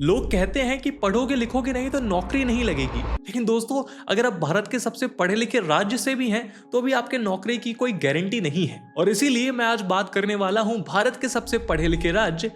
लोग कहते हैं कि पढ़ोगे लिखोगे नहीं तो नौकरी नहीं लगेगी, लेकिन दोस्तों अगर आप भारत के सबसे पढ़े लिखे राज्य से भी हैं तो भी आपके नौकरी की कोई गारंटी नहीं है। और इसीलिए मैं आज बात करने वाला हूं भारत के सबसे पढ़े लिखे राज्य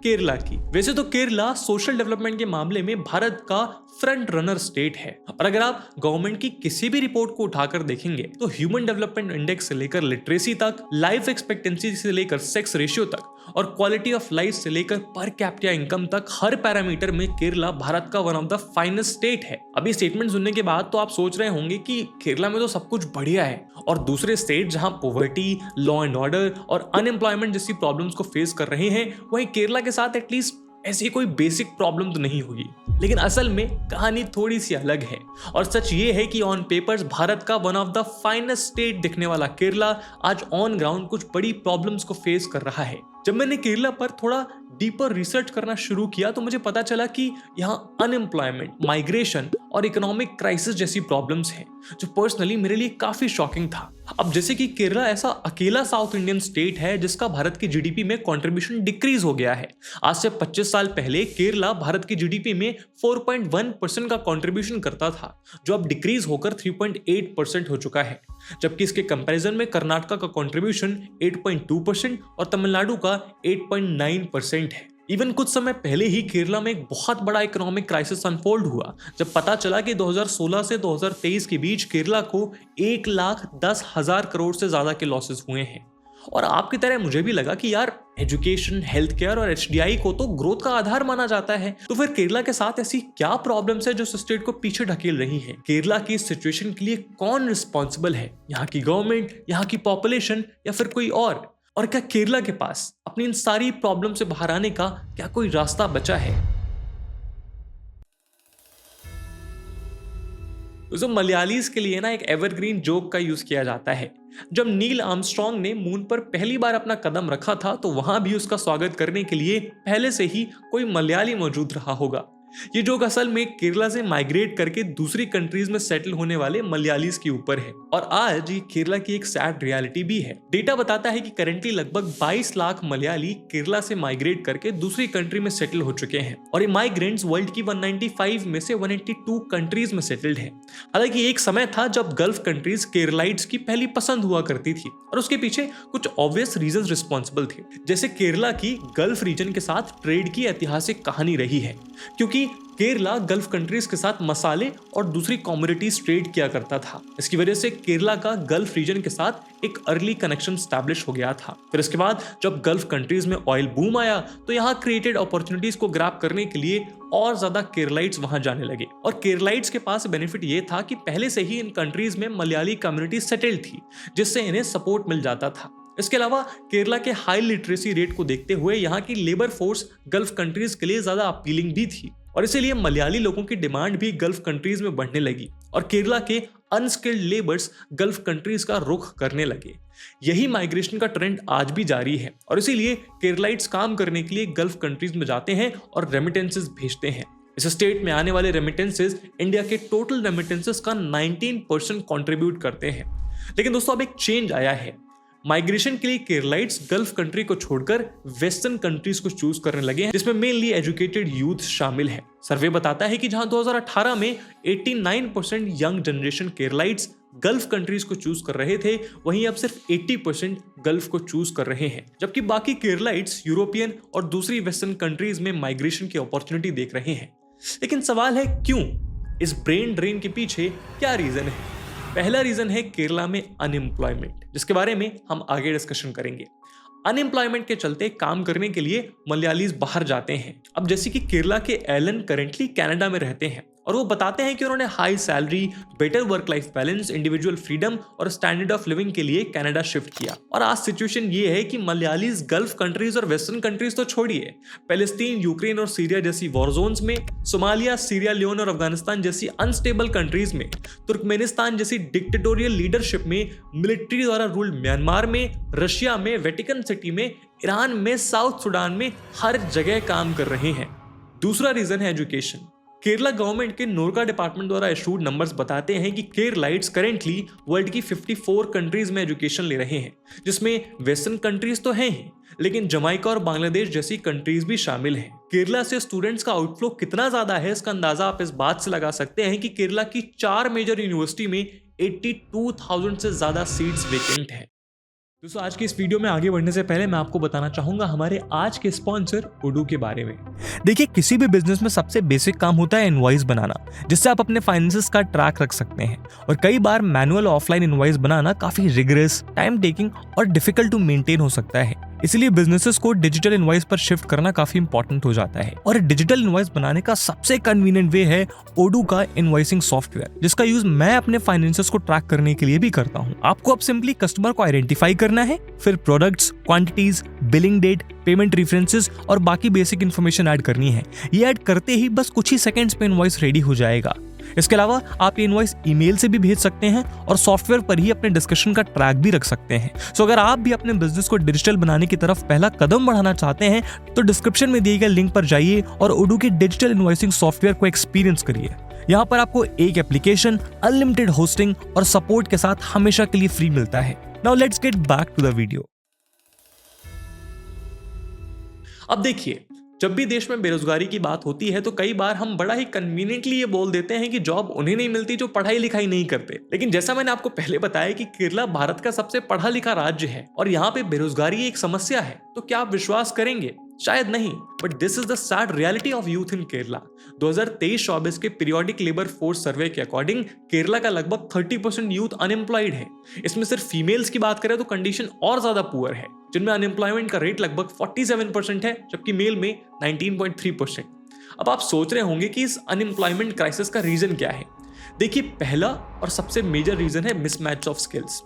केरला की। वैसे तो केरला सोशल डेवलपमेंट के मामले में भारत का फ्रंट रनर स्टेट है, और अगर आप गवर्नमेंट की किसी भी रिपोर्ट को उठाकर देखेंगे तो ह्यूमन डेवलपमेंट इंडेक्स से लेकर लिटरेसी तक, लाइफ एक्सपेक्टेंसी से लेकर सेक्स रेशियो तक और क्वालिटी ऑफ लाइफ से लेकर पर कैपिटा इनकम तक हर पैरामीटर में केरला भारत का one of the finest state है। अभी स्टेटमेंट सुनने के बाद तो आप सोच रहे होंगे कि केरला में तो सब कुछ बढ़िया है, और दूसरे स्टेट जहां पॉवर्टी, लॉ एंड ऑर्डर और अनएम्प्लॉयमेंट जैसी प्रॉब्लम्स को फेस कर रहे हैं, वहीं केरला के साथ एटलीस्ट ऐसी कोई बेसिक प्रॉब्लम तो नहीं होगी। लेकिन असल में कहानी थोड़ी सी अलग है, और सच ये है कि ऑन पेपर्स भारत का one of the finest state दिखने वाला केरला आज ऑन ग्राउंड कुछ बड़ी प्रॉब्लम्स को फेस कर रहा है। जब मैंने केरला पर थोड़ा डीपर रिसर्च करना शुरू किया तो मुझे पता चला कि यहाँ अनएम्प्लॉयमेंट, माइग्रेशन और इकोनॉमिक क्राइसिस जैसी प्रॉब्लम्स हैं, जो पर्सनली मेरे लिए काफी शॉकिंग था। अब जैसे कि केरला ऐसा अकेला साउथ इंडियन स्टेट है जिसका भारत की जीडीपी में कंट्रीब्यूशन डिक्रीज हो गया है। आज से 25 साल पहले केरला भारत की जीडीपी में 4.1% का कंट्रीब्यूशन करता था, जो अब डिक्रीज होकर 3.8% हो चुका है। जबकि इसके कंपैरिजन में कर्नाटका का कंट्रीब्यूशन 8.2% और तमिलनाडु का 8.9% है। इवन कुछ समय पहले ही केरला में एक बहुत बड़ा इकोनॉमिक क्राइसिस अनफोल्ड हुआ, जब पता चला कि 2016 से 2023 के बीच केरला को 1,10,000 करोड़ से ज्यादा के लॉसेस हुए हैं। और आपकी तरह मुझे भी लगा कि यार एजुकेशन, हेल्थ केयर और एचडीआई को तो ग्रोथ का आधार माना जाता है, तो फिर केरला के साथ ऐसी क्या प्रॉब्लम्स है जो स्टेट को पीछे ढकेल रही है? केरला की इस सिचुएशन के लिए कौन रिस्पॉन्सिबल है? यहाँ की गवर्नमेंट, यहाँ की पॉपुलेशन, या फिर कोई और क्या केरला के पास अपनी इन सारी प्रॉब्लम से बाहर आने का क्या कोई रास्ता बचा है? तो मलयालीज के लिए ना एक एवरग्रीन जोक का यूज किया जाता है। जब नील आर्मस्ट्रॉन्ग ने मून पर पहली बार अपना कदम रखा था तो वहां भी उसका स्वागत करने के लिए पहले से ही कोई मलयाली मौजूद रहा होगा। ये जोक असल में केरला से माइग्रेट करके दूसरी कंट्रीज में सेटल होने वाले मलयालीज के ऊपर है, और आज ये केरला की एक सैड रियलिटी भी है। डेटा बताता है कि करंटली लगभग 22 लाख मलयाली केरला से माइग्रेट करके दूसरी कंट्री में सेटल हो चुके हैं, और ये माइग्रेंट्स वर्ल्ड की 195 में से 182 कंट्रीज में सेटल्ड है। हालांकि एक समय था जब गल्फ कंट्रीज केरलाइट्स की पहली पसंद हुआ करती थी, और उसके पीछे कुछ ऑब्वियस रीजंस रिस्पॉन्सिबल थे। जैसे केरला की गल्फ रीजन के साथ ट्रेड की ऐतिहासिक कहानी रही है, क्योंकि केरला गल्फ कंट्रीज के साथ मसाले और दूसरी कमोडिटीज ट्रेड किया करता था। इसकी वजह से केरला का गल्फ रीजन के साथ एक अर्ली कनेक्शन स्टैब्लिश हो गया था। फिर इसके बाद जब गल्फ कंट्रीज में ऑयल बूम आया तो यहाँ क्रिएटेड अपॉर्चुनिटीज को ग्रैब करने के लिए और ज्यादा केरलाइट्स वहां जाने लगे, और केरलाइट्स के पास बेनिफिट ये था कि पहले से ही इन कंट्रीज में मलयाली कम्युनिटी सेटल्ड थी, जिससे इन्हें सपोर्ट मिल जाता था। इसके अलावा केरला के हाई लिटरेसी रेट को देखते हुए यहाँ की लेबर फोर्स गल्फ कंट्रीज के लिए ज्यादा अपीलिंग भी थी, और इसीलिए मलयाली लोगों की डिमांड भी गल्फ कंट्रीज में बढ़ने लगी, और केरला के अनस्किल्ड लेबर्स गल्फ कंट्रीज का रुख करने लगे। यही माइग्रेशन का ट्रेंड आज भी जारी है, और इसीलिए केरलाइट्स काम करने के लिए गल्फ कंट्रीज में जाते हैं और रेमिटेंसेस भेजते हैं। इस स्टेट में आने वाले रेमिटेंसेस इंडिया के टोटल रेमिटेंसेस का 19% कंट्रीब्यूट करते हैं। लेकिन दोस्तों अब एक चेंज आया है। माइग्रेशन के लिए केरलाइट्स गल्फ कंट्री को छोड़कर वेस्टर्न कंट्रीज को चूज करने लगे हैं, जिसमें मेनली एजुकेटेड यूथ शामिल है। सर्वे बताता है कि जहां 2018 में 89% young generation Keralites gulf countries को चूज कर रहे थे, वहीं अब सिर्फ 80% गल्फ को चूज कर रहे हैं, जबकि बाकी केरलाइट्स यूरोपियन और दूसरी वेस्टर्न कंट्रीज में माइग्रेशन की अपॉर्चुनिटी देख रहे हैं। लेकिन सवाल है क्यों? इस ब्रेन ड्रेन के पीछे क्या रीजन है? पहला रीजन है केरला में अनएम्प्लॉयमेंट, जिसके बारे में हम आगे डिस्कशन करेंगे। अनएम्प्लॉयमेंट के चलते काम करने के लिए मलयालीज बाहर जाते हैं। अब जैसे कि केरला के एलन करेंटली कनाडा में रहते हैं, और वो बताते हैं कि उन्होंने high salary, better work life balance, individual freedom और स्टैंडर्ड ऑफ लिविंग के लिए कनाडा शिफ्ट किया। और आज सिचुएशन ये है कि मलयालीज गल्फ कंट्रीज और वेस्टर्न कंट्रीज तो छोड़िए, पैलेस्टीन, यूक्रेन और सीरिया जैसी वॉर जोन्स में, सोमालिया, सीरिया लियोन और अफगानिस्तान जैसी अनस्टेबल कंट्रीज में, तुर्कमेनिस्तान जैसी डिक्टेटोरियल लीडरशिप में, मिलिट्री द्वारा रूल्ड म्यांमार में, रशिया में, वेटिकन सिटी में, ईरान में, साउथ सुडान में, हर जगह काम कर रहे हैं। दूसरा रीजन है एजुकेशन। केरला गवर्नमेंट के नोरका डिपार्टमेंट द्वारा इशूड नंबर्स बताते हैं कि केरलाइट्स करेंटली वर्ल्ड की 54 कंट्रीज में एजुकेशन ले रहे हैं, जिसमें वेस्टर्न कंट्रीज तो हैं ही, लेकिन जमाइका और बांग्लादेश जैसी कंट्रीज भी शामिल हैं। केरला से स्टूडेंट्स का आउटफ्लो कितना ज्यादा है इसका अंदाजा आप इस बात से लगा सकते हैं कि केरला की 4 मेजर यूनिवर्सिटी में 82,000 से ज्यादा सीट्स वेकेंट हैं। दोस्तों, आज की इस वीडियो में आगे बढ़ने से पहले मैं आपको बताना चाहूंगा हमारे आज के स्पॉन्सर ओडू के बारे में। देखिए, किसी भी बिजनेस में सबसे बेसिक काम होता है इनवॉइस बनाना, जिससे आप अपने फाइनेंसेस का ट्रैक रख सकते हैं। और कई बार मैनुअल ऑफलाइन इनवॉइस बनाना काफी रिगरस, टाइम टेकिंग और डिफिकल्ट टू मेंटेन हो सकता है। इसलिए बिजनेसेस को डिजिटल इनवॉइस पर शिफ्ट करना काफी इंपॉर्टेंट हो जाता है। और डिजिटल इनवॉइस बनाने का सबसे कन्वीनियंट वे है ओडू का इनवॉइसिंग सॉफ्टवेयर, जिसका यूज मैं अपने फाइनेंसेस को ट्रैक करने के लिए भी करता हूँ। आपको अब सिंपली कस्टमर को आइडेंटिफाई करना है, फिर products, quantities, billing date, payment references और बाकी बेसिक इन्फॉर्मेशन ऐड करनी है। ये ऐड करते ही बस कुछ ही सेकंड्स में इनवॉइस रेडी हो जाएगा। इसके अलावा आप ये इनवॉइस ईमेल से भी भेज सकते हैं और सॉफ्टवेयर पर ही अपने डिस्कशन का ट्रैक भी रख सकते हैं। सो अगर आप भी अपने बिजनेस को डिजिटल बनाने की तरफ पहला कदम बढ़ाना चाहते हैं तो डिस्क्रिप्शन में दिए गए लिंक पर जाइए और ओडू के डिजिटल इनवॉइसिंग सॉफ्टवेयर को एक्सपीरियंस करिए। यहाँ पर आपको एक एप्लीकेशन, अनलिमिटेड होस्टिंग और सपोर्ट के साथ हमेशा के लिए फ्री मिलता है। Now let's get back to the video. अब देखिए, जब भी देश में बेरोजगारी की बात होती है तो कई बार हम बड़ा ही कन्वीनियंटली ये बोल देते हैं कि जॉब उन्हें नहीं मिलती जो पढ़ाई लिखाई नहीं करते। लेकिन जैसा मैंने आपको पहले बताया कि केरला भारत का सबसे पढ़ा लिखा राज्य है और यहाँ पे बेरोजगारी एक समस्या है, तो क्या आप विश्वास करेंगे? शायद नहीं, but this is the sad reality of youth in Kerala. 2023-24 के पीरियोडिक लेबर फोर्स सर्वे के अकॉर्डिंग केरला का लगभग 30% यूथ अनएम्प्लॉयड है। इसमें सिर्फ फीमेल्स की बात करें तो कंडीशन और ज्यादा पुअर है, जिनमें अनएम्प्लॉयमेंट का रेट लगभग 47% है, जबकि मेल में 19.3%। अब आप सोच रहे होंगे कि इस अनएम्प्लॉयमेंट क्राइसिस का रीजन क्या है। देखिए, पहला और सबसे मेजर रीजन है मिसमैच ऑफ स्किल्स।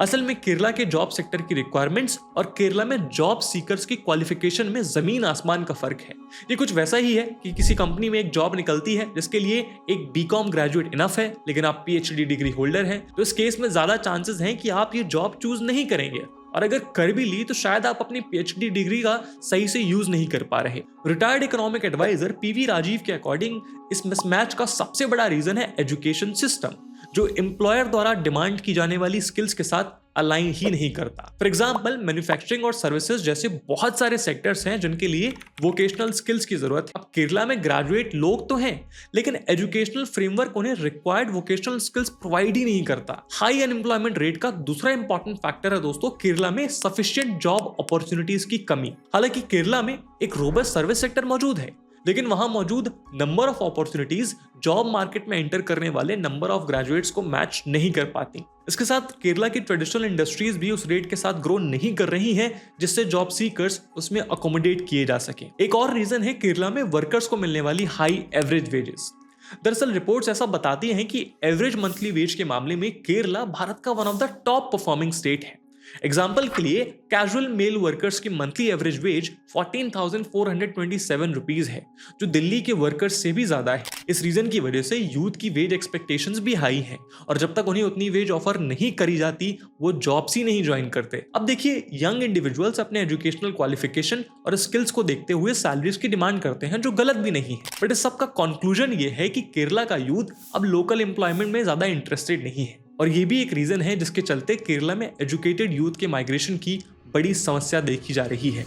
असल में केरला के जॉब सेक्टर की रिक्वायरमेंट्स और केरला में जॉब सीकर्स की क्वालिफिकेशन में जमीन आसमान का फर्क है। ये कुछ वैसा ही है कि किसी कंपनी में एक जॉब निकलती है जिसके लिए एक बीकॉम ग्रेजुएट इनफ है, लेकिन आप पीएचडी डिग्री होल्डर हैं, तो इस केस में ज्यादा चांसेस हैं कि आप ये जॉब चूज नहीं करेंगे, और अगर कर भी ली तो शायद आप अपनी पीएचडी डिग्री का सही से यूज नहीं कर पा रहे। Retired economic adviser PV Rajiv के अकॉर्डिंग इस मिसमैच का सबसे बड़ा रीजन है एजुकेशन सिस्टम, जो एम्प्लॉयर द्वारा डिमांड की जाने वाली स्किल्स के साथ अलाइन ही नहीं करता। फॉर एग्जाम्पल, मैन्युफैक्चरिंग और सर्विसेज जैसे बहुत सारे सेक्टर्स हैं जिनके लिए वोकेशनल स्किल्स की जरूरत है। अब केरला में ग्रेजुएट लोग तो हैं, लेकिन एजुकेशनल फ्रेमवर्क उन्हें रिक्वायर्ड वोकेशनल स्किल्स प्रोवाइड ही नहीं करता। हाई अनएम्प्लॉयमेंट रेट का दूसरा इंपॉर्टेंट फैक्टर है दोस्तों केरला में सफिशिएंट जॉब अपॉर्चुनिटीज की कमी। हालांकि केरला में एक रोबस्ट सर्विस सेक्टर मौजूद है, लेकिन वहां मौजूद number of opportunities job market में एंटर करने वाले नंबर ऑफ ग्रेजुएट्स को मैच नहीं कर पाती। इसके साथ केरला की ट्रेडिशनल इंडस्ट्रीज भी उस रेट के साथ ग्रो नहीं कर रही हैं जिससे जॉब सीकर्स उसमें अकोमोडेट किए जा सके। एक और रीजन है केरला में वर्कर्स को मिलने वाली हाई एवरेज वेजेस। दरअसल रिपोर्ट्स ऐसा बताती हैं कि एवरेज मंथली वेज के मामले में केरला भारत का one of the top performing state है। एग्जाम्पल के लिए कैजुअल मेल वर्कर्स की मंथली एवरेज वेज 14,427 रुपीज है, जो दिल्ली के वर्कर्स से भी ज्यादा है। इस रीजन की वजह से यूथ की वेज एक्सपेक्टेशंस भी हाई हैं, और जब तक उन्हें उतनी वेज ऑफर नहीं करी जाती वो जॉब्स ही नहीं ज्वाइन करते। अब देखिए, यंग इंडिविजुअल्स अपने एजुकेशनल क्वालिफिकेशन और स्किल्स को देखते हुए सैलरीज की डिमांड करते हैं, जो गलत भी नहीं है। बट इस सबका कंक्लूजन ये है कि केरला का यूथ अब लोकल एम्प्लॉयमेंट में ज्यादा इंटरेस्टेड नहीं है, और ये भी एक रीजन है जिसके चलते केरला में एजुकेटेड यूथ के माइग्रेशन की बड़ी समस्या देखी जा रही है।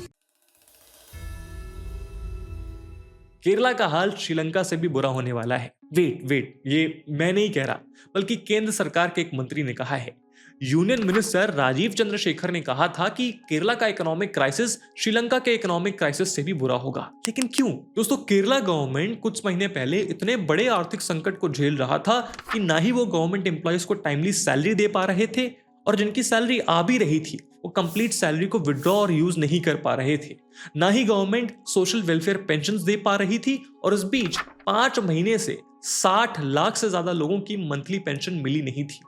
केरला का हाल श्रीलंका से भी बुरा होने वाला है। वेट, ये मैं नहीं कह रहा, बल्कि केंद्र सरकार के एक मंत्री ने कहा है। यूनियन मिनिस्टर राजीव चंद्रशेखर ने कहा था कि केरला का इकोनॉमिक क्राइसिस श्रीलंका के इकोनॉमिक क्राइसिस से भी बुरा होगा। लेकिन क्यों? दोस्तों, केरला गवर्नमेंट कुछ महीने पहले इतने बड़े आर्थिक संकट को झेल रहा था कि ना ही वो गवर्नमेंट एम्प्लॉयज को टाइमली सैलरी दे पा रहे थे, और जिनकी सैलरी आ भी रही थी वो कंप्लीट सैलरी को विड्रॉ और यूज नहीं कर पा रहे थे। ना ही गवर्नमेंट सोशल वेलफेयर पेंशन दे पा रही थी, और इस बीच 5 महीने से 60 लाख से ज्यादा लोगों की मंथली पेंशन मिली नहीं थी।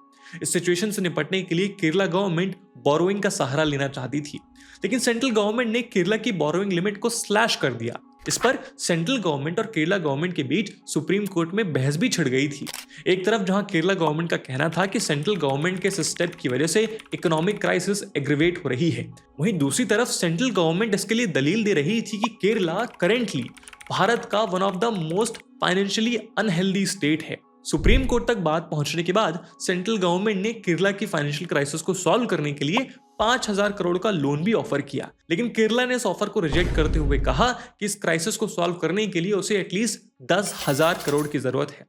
इस सिचुएशन से निपटने के लिए केरला गवर्नमेंट बोरोइंग का सहारा लेना चाहती थी, लेकिन सेंट्रल गवर्नमेंट ने केरला की बोरोइंग लिमिट को स्लैश कर दिया। इस पर सेंट्रल गवर्नमेंट और केरला गवर्नमेंट के बीच सुप्रीम कोर्ट में बहस भी छिड़ गई थी। एक तरफ जहां केरला गवर्नमेंट का कहना था कि सेंट्रल गवर्नमेंट के इस स्टेप की वजह से इकोनॉमिक क्राइसिस एग्रीवेट हो रही है, वहीं दूसरी तरफ सेंट्रल गवर्नमेंट इसके लिए दलील दे रही थी कि केरला करेंटली भारत का one of the most financially unhealthy state है। सुप्रीम कोर्ट तक बात पहुंचने के बाद सेंट्रल गवर्नमेंट ने केरला की फाइनेंशियल क्राइसिस को सॉल्व करने के लिए 5,000 करोड़ का लोन भी ऑफर किया, लेकिन केरला ने इस ऑफर को रिजेक्ट करते हुए कहा कि इस क्राइसिस को सॉल्व करने के लिए उसे एटलीस्ट 10,000 करोड़ की जरूरत है।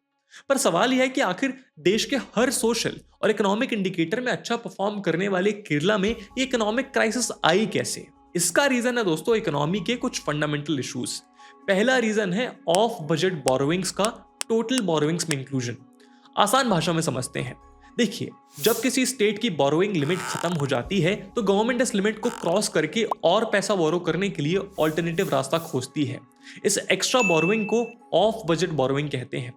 पर सवाल यह है कि आखिर देश के हर सोशल और इकोनॉमिक इंडिकेटर में अच्छा परफॉर्म करने वाले केरला में ये इकोनॉमिक क्राइसिस आई कैसे? इसका रीजन है दोस्तों इकोनॉमी के कुछ फंडामेंटल इश्यूज। पहला रीजन है ऑफ बजट बोरोविंग्स का टोटल बोरोविंग्स में इंक्लूजन। आसान भाषा में समझते हैं। देखिए, जब किसी स्टेट की बोरोइंग लिमिट खत्म हो जाती है तो गवर्नमेंट इस लिमिट को क्रॉस करके और पैसा बोरो करने के लिए ऑल्टरनेटिव रास्ता खोजती है। इस एक्स्ट्रा बोरोइंग को ऑफ बजट बोरोइंग कहते हैं।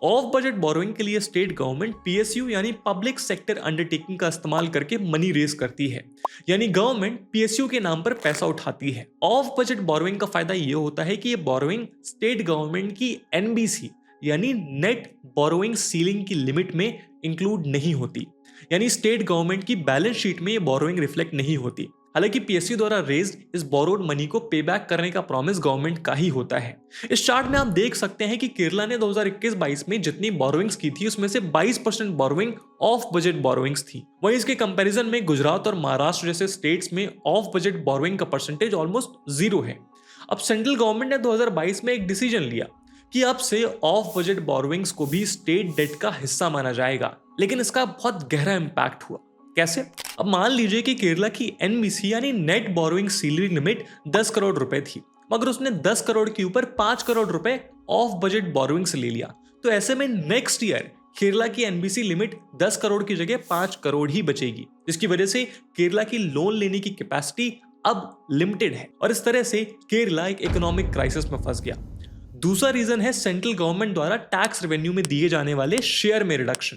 ऑफ बजट बोरोइंग के लिए स्टेट गवर्नमेंट पीएसयू यानी पब्लिक सेक्टर अंडरटेकिंग का इस्तेमाल करके मनी रेज करती है, यानी गवर्नमेंट पीएसयू के नाम पर पैसा उठाती है। ऑफ बजट बोरोइंग का फायदा ये होता है कि ये बोरोइंग स्टेट गवर्नमेंट की एनबीसी यानी नेट बोरोइंग सीलिंग की लिमिट में इंक्लूड नहीं होती, यानी स्टेट गवर्नमेंट की बैलेंस शीट में ये बोरोइंग रिफ्लेक्ट नहीं होती। हालांकि पीएसयू द्वारा रेज्ड इस बोरोड मनी को पे बैक करने का प्रॉमिस गवर्नमेंट का ही होता है। इस चार्ट में आप देख सकते हैं कि केरला ने 2021-22 में जितनी बोरोइंग्स की थी उसमें से 22% बोरोइंग ऑफ बजट बोरोइंग्स थी। वहीं इसके कंपैरिजन में गुजरात और महाराष्ट्र जैसे स्टेट्स में ऑफ बजट बोरोइंग का परसेंटेज ऑलमोस्ट 0 है। अब सेंट्रल गवर्नमेंट ने 2022 में एक डिसीजन लिया कि अब से ऑफ बजट बोरोइंग्स को भी स्टेट डेट का हिस्सा माना जाएगा, लेकिन इसका बहुत गहरा इंपैक्ट हुआ। कैसे? अब मान लीजिए कि केरला की एनबीसी यानी net borrowing ceiling limit 10 crore रुपए थी, मगर उसने 10 करोड़ के ऊपर 5 करोड़ रुपए ऑफ बजट बोरोइंग से ले लिया। तो ऐसे में नेक्स्ट ईयर केरला की एनबीसी लिमिट 10 करोड़ की जगह 5 करोड़ ही बचेगी, जिसकी वजह से केरला की लोन लेने की कैपेसिटी अब लिमिटेड है और इस तरह से केरला एक इकोनॉमिक क्राइसिस में फंस गया। दूसरा रीजन है सेंट्रल गवर्नमेंट द्वारा टैक्स रेवेन्यू में दिए जाने वाले शेयर में रिडक्शन।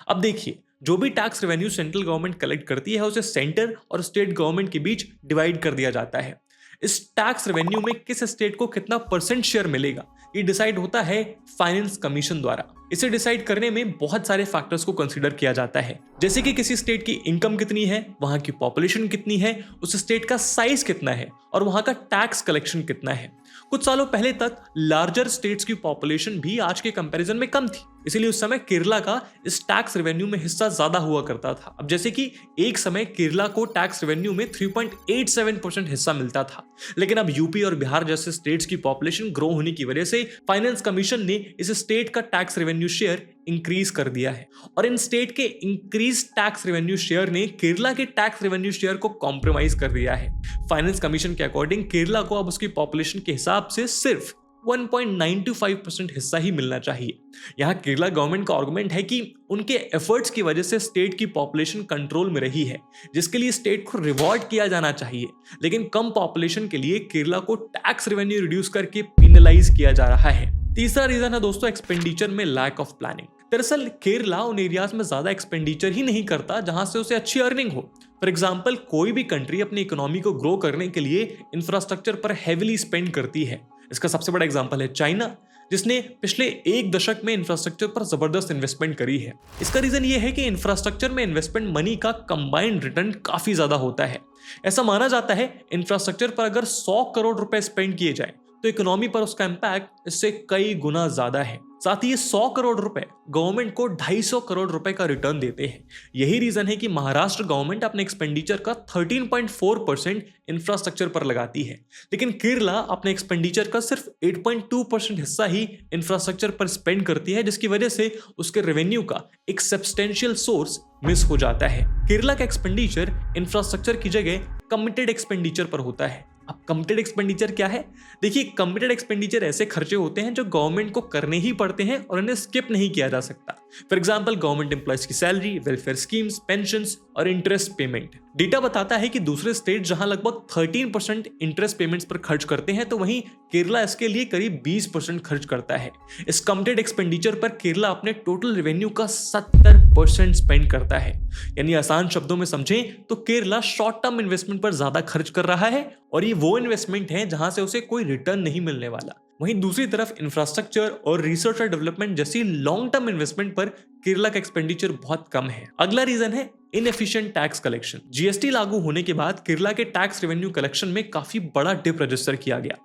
अब देखिए, जो भी tax revenue central government collect करती है उसे सेंटर और स्टेट गवर्नमेंट के बीच डिवाइड कर दिया जाता है। इस टैक्स रेवेन्यू में किस स्टेट को कितना परसेंट शेयर मिलेगा ये डिसाइड होता है फाइनेंस कमीशन द्वारा। इसे डिसाइड करने में बहुत सारे फैक्टर्स को कंसीडर किया जाता है, जैसे कि किसी स्टेट की इनकम कितनी है, वहां की पॉपुलेशन कितनी है, उस स्टेट का साइज कितना है और वहां का टैक्स कलेक्शन कितना है। कुछ सालों पहले तक लार्जर स्टेट्स की पॉपुलेशन भी आज के कंपैरिजन में कम थी, इसीलिए उस समय केरला का इस टैक्स रेवेन्यू में हिस्सा ज्यादा हुआ करता था। अब जैसे कि एक समय केरला को टैक्स रेवेन्यू में 3.87% हिस्सा मिलता था, लेकिन अब यूपी और बिहार जैसे स्टेट्स की पॉपुलेशन ग्रो होने की वजह से फाइनेंस कमीशन ने इस स्टेट का टैक्स रेवेन्यू शेयर इंक्रीज कर दिया है और इन स्टेट के इंक्रीज टैक्स रेवेन्यू शेयर ने केरला के टैक्स रेवेन्यू शेयर को कॉम्प्रोमाइज कर दिया है। फाइनेंस कमीशन के अकॉर्डिंग केरला को अब उसकी पॉपुलेशन के हिसाब से सिर्फ 1.95% हिस्सा ही मिलना चाहिए। यहाँ केरला गवर्नमेंट का आर्गुमेंट है कि उनके एफर्ट्स की वजह से स्टेट की पॉपुलेशन कंट्रोल में रही है, जिसके लिए स्टेट को रिवॉर्ड किया जाना चाहिए, लेकिन कम पॉपुलेशन के लिए केरला को टैक्स रेवेन्यू रिड्यूस करके पेनलाइज किया जा रहा है। तीसरा रीजन है दोस्तों एक्सपेंडिचर में लैक ऑफ प्लानिंग। दरअसल केरला उन एरियाज में ज्यादा एक्सपेंडिचर ही नहीं करता जहां से उसे अच्छी अर्निंग हो। फॉर एग्जाम्पल, कोई भी कंट्री अपनी इकोनॉमी को ग्रो करने के लिए इंफ्रास्ट्रक्चर पर हेविली स्पेंड करती है। इसका सबसे बड़ा एग्जाम्पल है चाइना, जिसने पिछले 1 दशक में इंफ्रास्ट्रक्चर पर जबरदस्त इन्वेस्टमेंट करी है। इसका रीजन ये है कि इंफ्रास्ट्रक्चर में इन्वेस्टमेंट मनी का कंबाइंड रिटर्न काफी ज्यादा होता है। ऐसा माना जाता है इंफ्रास्ट्रक्चर पर अगर 100 करोड़ रुपए स्पेंड किए जाए तो इकोनॉमी पर उसका इंपैक्ट इससे कई गुना ज्यादा है। साथ ही 100 करोड़ रुपए गवर्नमेंट को 250 करोड़ रुपए का रिटर्न देते हैं। यही रीजन है कि महाराष्ट्र गवर्नमेंट अपने एक्सपेंडिचर का 13.4% इंफ्रास्ट्रक्चर पर लगाती है, लेकिन केरला अपने एक्सपेंडिचर का सिर्फ 8.2% हिस्सा ही इंफ्रास्ट्रक्चर पर स्पेंड करती है, जिसकी वजह से उसके रेवेन्यू का एक सब्सटेंशियल सोर्स मिस हो जाता है। केरला का एक्सपेंडिचर इंफ्रास्ट्रक्चर की जगह कमिटेड एक्सपेंडिचर पर होता है। अब कमिटेड एक्सपेंडिचर क्या है? देखिए, कमिटेड एक्सपेंडिचर ऐसे खर्चे होते हैं जो गवर्नमेंट को करने ही पड़ते हैं और उन्हें स्किप नहीं किया जा सकता। फॉर एग्जांपल, गवर्नमेंट एम्प्लॉयज की सैलरी, वेलफेयर स्कीम्स, पेंशन्स और इंटरेस्ट पेमेंट। डेटा बताता है कि दूसरे स्टेट जहां लगभग 13% इंटरेस्ट पेमेंट्स पर खर्च करते हैं, तो वहीं केरला इसके लिए करीब 20% खर्च करता है। इस कमिटेड एक्सपेंडिचर पर केरला अपने टोटल रेवेन्यू का 70% स्पेंड करता है। यानी आसान शब्दों में समझें तो केरला शॉर्ट टर्म इन्वेस्टमेंट पर ज्यादा खर्च कर रहा है और ये वो इन्वेस्टमेंट है जहां से उसे कोई रिटर्न नहीं मिलने वाला। वहीं दूसरी तरफ इंफ्रास्ट्रक्चर और रिसर्च और डेवलपमेंट जैसी लॉन्ग टर्म इन्वेस्टमेंट पर केरला का एक्सपेंडिचर बहुत कम है। अगला रीजन है इनएफिशिएंट टैक्स कलेक्शन। जीएसटी लागू होने के बाद केरला के टैक्स रेवेन्यू कलेक्शन में काफी बड़ा डिप रजिस्टर किया गया।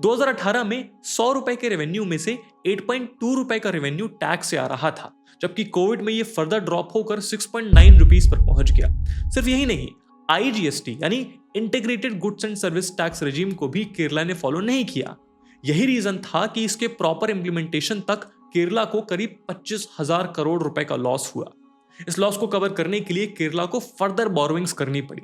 2018 में 100 रुपए के रेवेन्यू में से 8.2 रुपए का रेवेन्यू टैक्स से आ रहा था, जबकि कोविड में ये फर्दर ड्रॉप होकर 6.9 रुपीस पर पहुंच गया। सिर्फ यही नहीं, आईजीएसटी यानी integrated goods and service tax regime को भी केरला ने फॉलो नहीं किया। यही रीजन था कि इसके प्रॉपर इंप्लीमेंटेशन तक केरला को करीब 25,000 करोड़ रुपए का लॉस हुआ। इस लॉस को कवर करने के लिए केरला को फर्दर बोरोइंग्स करनी पड़ी।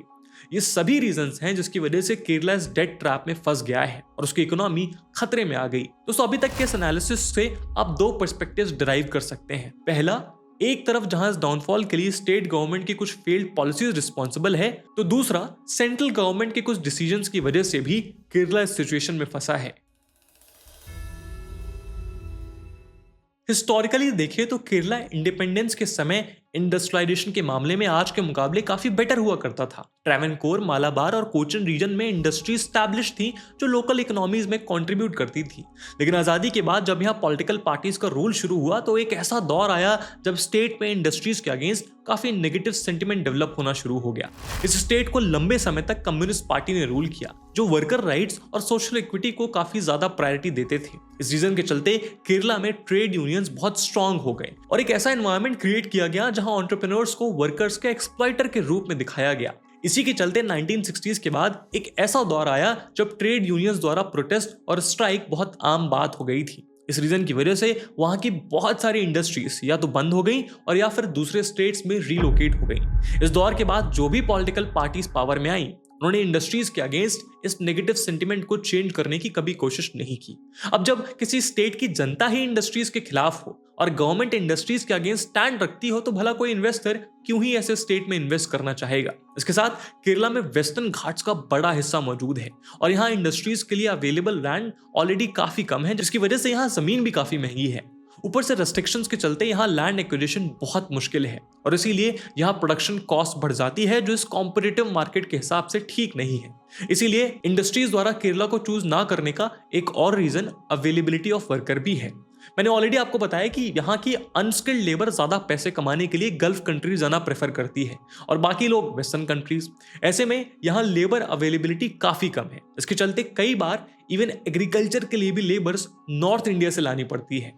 ये सभी रीजंस हैं जिसकी वजह से केरला इस डेट ट्रैप में फंस गया है और उसकी इकोनॉमी खतरे में आ गई। दोस्तों, अभी तक के इस एनालिसिस से आप दो पर्सपेक्टिव्स डिराइव कर सकते हैं। पहला, एक तरफ जहां इस डाउनफॉल के लिए स्टेट गवर्नमेंट की कुछ फेल्ड पॉलिसीज रिस्पॉन्सिबल है, तो दूसरा सेंट्रल गवर्नमेंट के कुछ डिसीजंस की वजह से भी केरला इस सिचुएशन में फंसा है। हिस्टोरिकली देखें तो केरला इंडिपेंडेंस के समय इंडस्ट्रियलाइजेशन के मामले में आज के मुकाबले काफी बेटर हुआ करता था। ट्रैवनकोर, मालाबार और कोचीन रीजन में इंडस्ट्री स्टैब्लिश थी जो लोकल इकोनॉमीज में कंट्रीब्यूट करती थी। लेकिन आजादी के बाद जब यहाँ पॉलिटिकल पार्टीज का रूल शुरू हुआ तो एक ऐसा दौर आया जब स्टेट में इंडस्ट्रीज के अगेंस्ट काफी नेगेटिव सेंटिमेंट डेवलप होना शुरू हो गया। इस स्टेट को लंबे समय तक कम्युनिस्ट पार्टी ने रूल किया, जो वर्कर राइट्स और सोशल इक्विटी को काफी ज्यादा प्रायोरिटी देते थे। इस रीजन के चलते केरला में ट्रेड यूनियंस बहुत स्ट्रांग हो गए और एक ऐसा एनवायरनमेंट क्रिएट किया गया जहां एंटरप्रेन्योर्स को वर्कर्स के एक्सप्लॉइटर के रूप में दिखाया गया। इसी के चलते 1960s के बाद एक ऐसा दौर आया जब ट्रेड यूनियंस द्वारा प्रोटेस्ट और स्ट्राइक बहुत आम बात हो गई थी। इस रीजन की वजह से वहां की बहुत सारी इंडस्ट्रीज या तो बंद हो गई और या फिर दूसरे स्टेट्स में रीलोकेट हो गई। इस दौर के बाद जो भी पॉलिटिकल पार्टीज पावर में आई, उन्होंने इंडस्ट्रीज के अगेंस्ट इस नेगेटिव सेंटिमेंट को चेंज करने की कभी कोशिश नहीं की। अब जब किसी स्टेट की जनता ही इंडस्ट्रीज के खिलाफ हो और गवर्नमेंट इंडस्ट्रीज के अगेंस्ट स्टैंड रखती हो, तो भला कोई इन्वेस्टर क्यों ही ऐसे स्टेट में इन्वेस्ट करना चाहेगा। इसके साथ केरला में वेस्टर्न घाट्स का बड़ा हिस्सा मौजूद है और यहाँ इंडस्ट्रीज के लिए अवेलेबल लैंड ऑलरेडी काफी कम है, जिसकी वजह से यहाँ जमीन भी काफी महंगी है। ऊपर से रेस्ट्रिक्शंस के चलते यहाँ लैंड एक्विजिशन बहुत मुश्किल है और इसीलिए यहाँ प्रोडक्शन कॉस्ट बढ़ जाती है, जो इस कॉम्पिटिटिव मार्केट के हिसाब से ठीक नहीं है। इसीलिए इंडस्ट्रीज द्वारा केरला को चूज ना करने का एक और रीजन अवेलेबिलिटी ऑफ वर्कर भी है। मैंने ऑलरेडी आपको बताया कि यहाँ की अनस्किल्ड लेबर ज्यादा पैसे कमाने के लिए गल्फ कंट्रीज जाना प्रेफर करती है और बाकी लोग वेस्टर्न कंट्रीज। ऐसे में यहाँ लेबर अवेलेबिलिटी काफी कम है। इसके चलते कई बार इवन एग्रीकल्चर के लिए भी लेबर्स नॉर्थ इंडिया से लानी पड़ती है।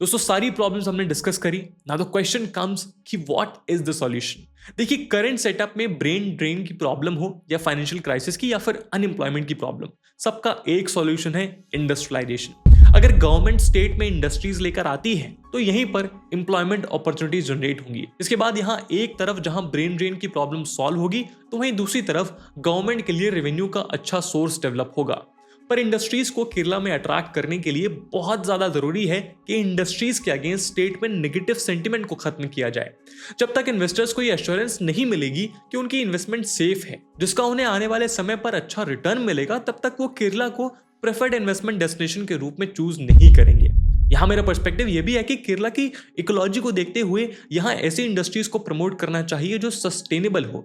दोस्तों, सारी प्रॉब्लम्स हमने डिस्कस करी। ना तो क्वेश्चन कम्स कि व्हाट इज द सॉल्यूशन। देखिए, करंट सेटअप में ब्रेन ड्रेन की प्रॉब्लम हो या फाइनेंशियल क्राइसिस की या फिर अनएम्प्लॉयमेंट की प्रॉब्लम, सबका एक सॉल्यूशन है इंडस्ट्रियलाइजेशन। अगर गवर्नमेंट स्टेट में इंडस्ट्रीज लेकर आती है तो यहीं पर एम्प्लॉयमेंट अपॉर्चुनिटीज जनरेट होंगी। इसके बाद यहाँ एक तरफ जहां ब्रेन ड्रेन की प्रॉब्लम सॉल्व होगी, तो वहीं दूसरी तरफ गवर्नमेंट के लिए रेवेन्यू का अच्छा सोर्स डेवलप होगा। पर इंडस्ट्रीज को केरला में अट्रैक्ट करने के लिए बहुत ज्यादा जरूरी है कि इंडस्ट्रीज के अगेंस्ट स्टेट में नेगेटिव सेंटिमेंट को खत्म किया जाए। जब तक इन्वेस्टर्स को ये एश्योरेंस नहीं मिलेगी कि उनकी इन्वेस्टमेंट सेफ है, जिसका उन्हें आने वाले समय पर अच्छा रिटर्न मिलेगा, तब तक वो केरला को प्रेफर्ड इन्वेस्टमेंट डेस्टिनेशन के रूप में चूज नहीं करेंगे। यहाँ मेरा पर्सपेक्टिव ये भी है कि केरला की इकोलॉजी को देखते हुए यहाँ ऐसी इंडस्ट्रीज को प्रमोट करना चाहिए जो सस्टेनेबल हो।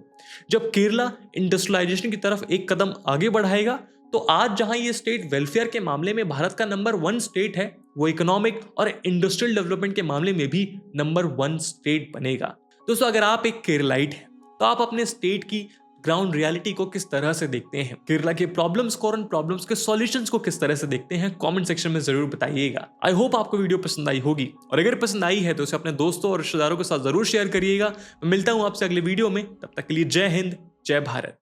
जब केरला इंडस्ट्रियलाइजेशन की तरफ एक कदम आगे बढ़ाएगा, तो आज जहां ये स्टेट वेलफेयर के मामले में भारत का नंबर 1 स्टेट है, वो इकोनॉमिक और इंडस्ट्रियल डेवलपमेंट के मामले में भी नंबर 1 स्टेट बनेगा। दोस्तों, अगर आप एक केरलाइट हैं तो आप अपने स्टेट की ग्राउंड रियलिटी को किस तरह से देखते हैं, केरला के प्रॉब्लम्स को और उन प्रॉब्लम्स के सॉल्यूशंस को किस तरह से देखते हैं, कमेंट सेक्शन में जरूर बताइएगा। आई होप आपको वीडियो पसंद आई होगी और अगर पसंद आई है तो उसे अपने दोस्तों और रिश्तेदारों के साथ जरूर शेयर करिएगा। मैं मिलता हूं आपसे अगले वीडियो में, तब तक के लिए जय हिंद, जय भारत।